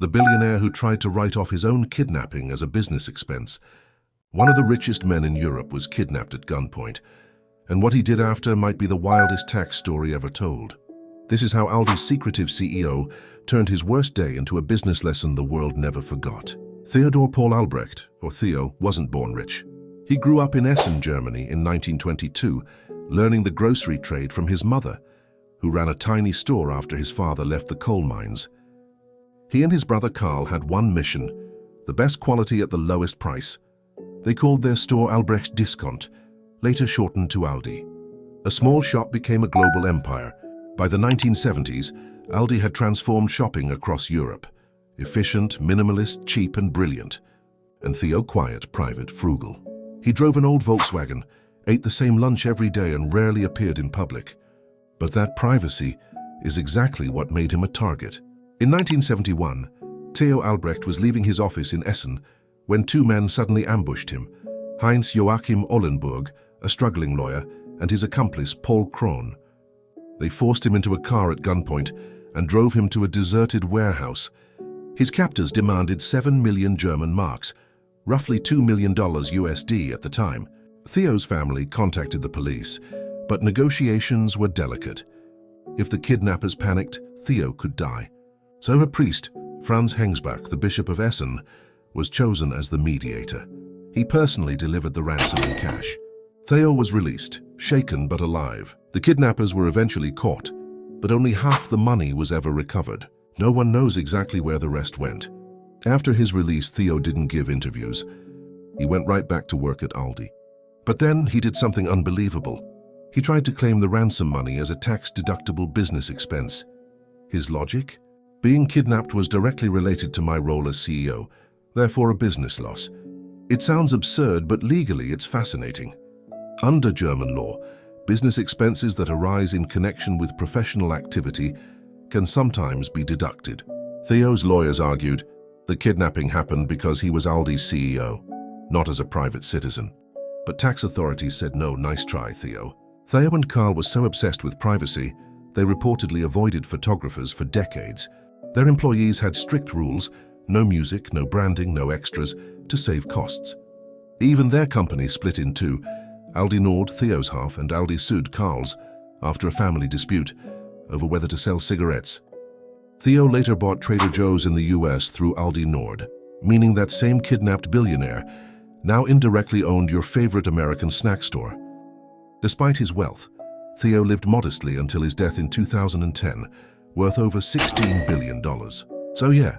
the billionaire who tried to write off his own kidnapping as a business expense. One of the richest men in Europe was kidnapped at gunpoint, and what he did after might be the wildest tax story ever told. This is how Aldi's secretive CEO turned his worst day into a business lesson the world never forgot. Theodor Paul Albrecht, or Theo, wasn't born rich. He grew up in Essen, Germany in 1922, learning the grocery trade from his mother, who ran a tiny store after his father left the coal mines. He and his brother Karl had one mission: the best quality at the lowest price. They called their store Albrecht Discount, later shortened to Aldi. A small shop became a global empire. By the 1970s, Aldi had transformed shopping across Europe. Efficient, minimalist, cheap and brilliant. And Theo quiet, private, frugal. He drove an old Volkswagen, ate the same lunch every day and rarely appeared in public. But that privacy is exactly what made him a target. In 1971, Theo Albrecht was leaving his office in Essen when two men suddenly ambushed him: Heinz Joachim Ollenburg, a struggling lawyer, and his accomplice Paul Krohn. They forced him into a car at gunpoint and drove him to a deserted warehouse. His captors demanded 7 million German marks, roughly $2 million USD at the time. Theo's family contacted the police, but negotiations were delicate. If the kidnappers panicked, Theo could die. So a priest, Franz Hengsbach, the Bishop of Essen, was chosen as the mediator. He personally delivered the ransom in cash. Theo was released, shaken but alive. The kidnappers were eventually caught, but only half the money was ever recovered. No one knows exactly where the rest went. After his release, Theo didn't give interviews. He went right back to work at Aldi. But then he did something unbelievable. He tried to claim the ransom money as a tax-deductible business expense. His logic? Being kidnapped was directly related to my role as CEO, therefore a business loss. It sounds absurd, but legally it's fascinating. Under German law, business expenses that arise in connection with professional activity can sometimes be deducted. Theo's lawyers argued the kidnapping happened because he was Aldi's CEO, not as a private citizen. But tax authorities said no, nice try, Theo. Theo and Karl were so obsessed with privacy, they reportedly avoided photographers for decades. Their employees had strict rules: no music, no branding, no extras, to save costs. Even their company split in two: Aldi Nord, Theo's half, and Aldi Süd, Karl's, after a family dispute over whether to sell cigarettes. Theo later bought Trader Joe's in the US through Aldi Nord, meaning that same kidnapped billionaire now indirectly owned your favorite American snack store. Despite his wealth, Theo lived modestly until his death in 2010, worth over $16 billion. So yeah,